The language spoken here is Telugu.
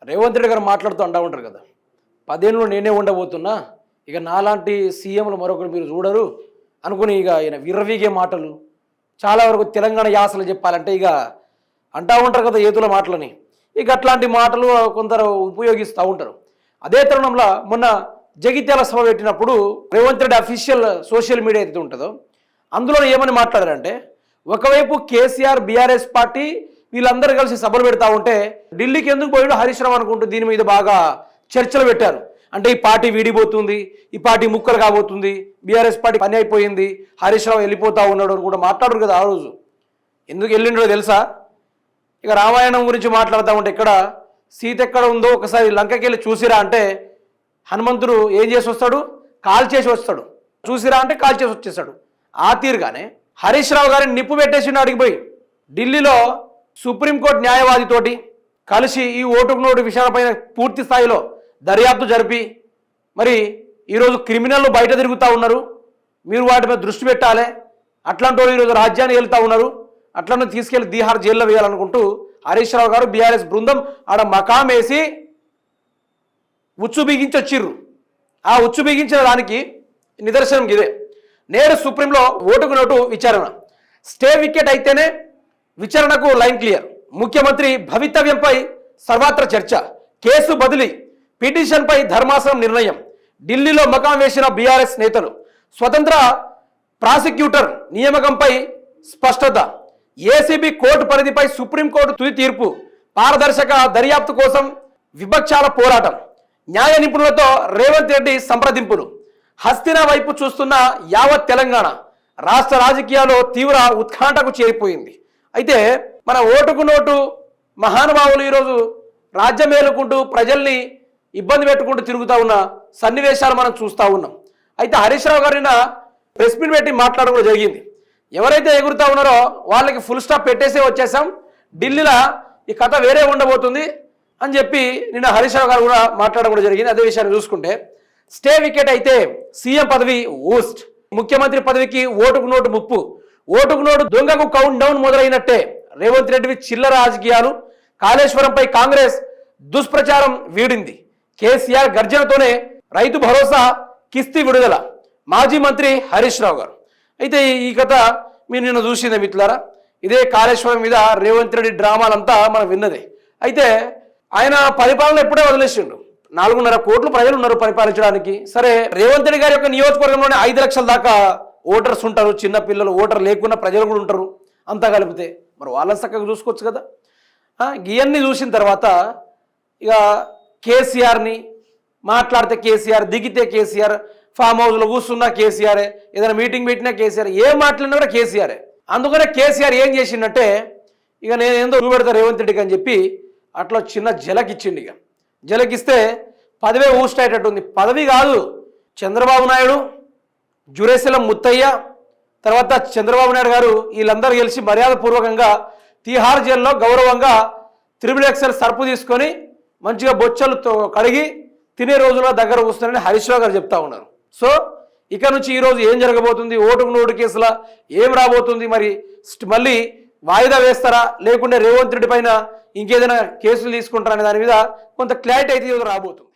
రేవంత్ రెడ్డి గారు మాట్లాడుతూ అంటూ ఉంటారు కదా, 10 ఏళ్ళు నేనే ఉండబోతున్నా, ఇక నాలాంటి సీఎంలు మరొకరు మీరు చూడరు అనుకుని ఇక ఆయన విర్రవీగే మాటలు, చాలా వరకు తెలంగాణ యాసలు చెప్పాలంటే ఇక అంటూ ఉంటారు కదా ఏతుల మాటలని. ఇక అట్లాంటి మాటలు కొందరు ఉపయోగిస్తూ ఉంటారు. అదే తరుణంలో మొన్న జగిత్యాల సభ పెట్టినప్పుడు Revanth Reddy official social media ఏదైతే ఉంటుందో అందులో ఏమని మాట్లాడారంటే, ఒకవైపు కేసీఆర్ బీఆర్ఎస్ పార్టీ వీళ్ళందరూ కలిసి సభలు పెడతా ఉంటే ఢిల్లీకి ఎందుకు పోయాడు హరీష్ రావు అనుకుంటూ దీని మీద బాగా చర్చలు పెట్టారు. అంటే ఈ పార్టీ వీడిపోతుంది, ఈ పార్టీ ముక్కలు కాబోతుంది, బీఆర్ఎస్ పార్టీ పని అయిపోయింది, హరీష్ రావు వెళ్ళిపోతా ఉన్నాడు అని కూడా మాట్లాడరు కదా ఆ రోజు. ఎందుకు వెళ్ళిండో తెలుసా? ఇక రామాయణం గురించి మాట్లాడుతూ ఉంటే ఇక్కడ సీత ఎక్కడ ఉందో ఒకసారి లంకకి వెళ్ళి చూసిరా అంటే హనుమంతుడు ఏం చేసి వస్తాడు? కాల్ చేసి వస్తాడు. చూసిరా అంటే కాల్ చేసి వచ్చేస్తాడు. ఆ తీరుగానే హరీష్ రావు గారిని నిప్పు పెట్టేసిండు అడిగిపోయి. ఢిల్లీలో సుప్రీంకోర్టు న్యాయవాదితోటి కలిసి ఈ ఓటుకు నోటు విషయాలపైన పూర్తి స్థాయిలో దర్యాప్తు జరిపి మరి ఈరోజు క్రిమినల్లు బయట తిరుగుతూ ఉన్నారు, మీరు వాటి మీద దృష్టి పెట్టాలి, అట్లాంటి వాళ్ళు ఈరోజు రాజ్యాన్ని వెళ్తూ ఉన్నారు, అట్లా తీసుకెళ్లి తీహార్ జైల్లో వేయాలనుకుంటూ హరీష్ రావు గారు బీఆర్ఎస్ బృందం ఆడ మకాం వేసి ఉచ్చు బిగించి వచ్చిర్రు. ఆ ఉచ్చు బిగించిన దానికి నిదర్శనం ఇదే. నేడు సుప్రీంలో ఓటుకు నోటు విచారణ, స్టే వికెట్ అయితేనే విచారణకు లైన్ క్లియర్, ముఖ్యమంత్రి భవితవ్యంపై సర్వత్ర చర్చ, కేసు బదిలీ, పిటిషన్పై ధర్మాసనం నిర్ణయం, ఢిల్లీలో మకాం వేసిన బీఆర్ఎస్ నేతలు, స్వతంత్ర ప్రాసిక్యూటర్ నియామకంపై స్పష్టత, ఏసీబీ కోర్టు పరిధిపై సుప్రీంకోర్టు తుది తీర్పు, పారదర్శక దర్యాప్తు కోసం విపక్షాల పోరాటం, న్యాయ నిపుణులతో రేవంత్ రెడ్డి సంప్రదింపులు, హస్తినా వైపు చూస్తున్న యావత్ తెలంగాణ, రాష్ట్ర రాజకీయాల్లో తీవ్ర ఉత్కంఠకు చేరిపోయింది. అయితే మన ఓటుకు నోటు మహానుభావులు ఈరోజు రాజ్యం మేలుకుంటూ ప్రజల్ని ఇబ్బంది పెట్టుకుంటూ తిరుగుతూ ఉన్న సన్నివేశాలు మనం చూస్తూ ఉన్నాం. అయితే హరీష్ రావు గారిన ప్రెస్ మీట్ పెట్టి మాట్లాడడం కూడా జరిగింది. ఎవరైతే ఎగురుతూ ఉన్నారో వాళ్ళకి ఫుల్ స్టాప్ పెట్టేసే వచ్చేసాం, ఢిల్లీలో ఈ కథ వేరే ఉండబోతుంది అని చెప్పి నిన్న హరీష్ రావు గారు కూడా మాట్లాడడం కూడా జరిగింది. అదే విషయాన్ని చూసుకుంటే స్టే వికెట్ అయితే సీఎం పదవి ఊస్ట్, ముఖ్యమంత్రి పదవికి ఓటుకు నోటు ముప్పు, ఓటుకు నోటు దొంగకు కౌంట్ డౌన్ మొదలైనట్టే, రేవంత్ రెడ్డి చిల్లర రాజకీయాలు, కాళేశ్వరంపై కాంగ్రెస్ దుష్ప్రచారం వీడింది, కేసీఆర్ గర్జనతోనే రైతు భరోసా కిస్తీ విడుదల, మాజీ మంత్రి హరీష్ రావు గారు. అయితే ఈ కథ మీరు నిన్న చూసిందే మిత్రులారా. ఇదే కాళేశ్వరం మీద రేవంత్ రెడ్డి డ్రామాలంతా మనం విన్నదే. అయితే ఆయన పరిపాలన ఎప్పుడే వదిలేసిండు, 4.5 కోట్ల ప్రజలు ఉన్నారు పరిపాలించడానికి. సరే, రేవంత్ రెడ్డి గారి యొక్క నియోజకవర్గంలోనే 5 లక్షల దాకా ఓటర్స్ ఉంటారు, చిన్న పిల్లలు, ఓటర్ లేకున్న ప్రజలు కూడా ఉంటారు. అంతా కలిపితే మరి వాళ్ళని చక్కగా చూసుకోవచ్చు కదా. ఇవన్నీ చూసిన తర్వాత ఇక కేసీఆర్ని మాట్లాడితే కేసీఆర్, దిగితే కేసీఆర్, ఫామ్ హౌస్లో కూర్చున్నా కేసీఆరే, ఏదైనా మీటింగ్ పెట్టినా కేసీఆర్, ఏం మాట్లాడినా కూడా కేసీఆరే. అందుకనే కేసీఆర్ ఏం చేసిండంటే ఇక నేను ఏందో చూపెడతా రేవంత్ రెడ్డికి అని చెప్పి అట్లా చిన్న జలకిచ్చిండు. ఇక జలకిస్తే పదవే ఊస్ట్ అయ్యేటట్టుంది. పదవి కాదు, చంద్రబాబు నాయుడు, జురేశలం ముత్తయ్య, తర్వాత చంద్రబాబు నాయుడు గారు వీళ్ళందరూ కలిసి మర్యాదపూర్వకంగా తీహార్ జైల్లో గౌరవంగా XXL సర్పు తీసుకొని మంచిగా బొచ్చలతో కడిగి తినే రోజుల్లో దగ్గర వస్తానని హరీష్ రావు గారు చెప్తా ఉన్నారు. సో ఇక నుంచి ఈరోజు ఏం జరగబోతుంది, ఓటుకు నోటు కేసుల ఏం రాబోతుంది, మరి మళ్ళీ వాయిదా వేస్తారా లేకుంటే రేవంత్ రెడ్డి పైన ఇంకేదైనా కేసులు తీసుకుంటారా అనే దాని మీద కొంత క్లారిటీ అయితే రాబోతుంది.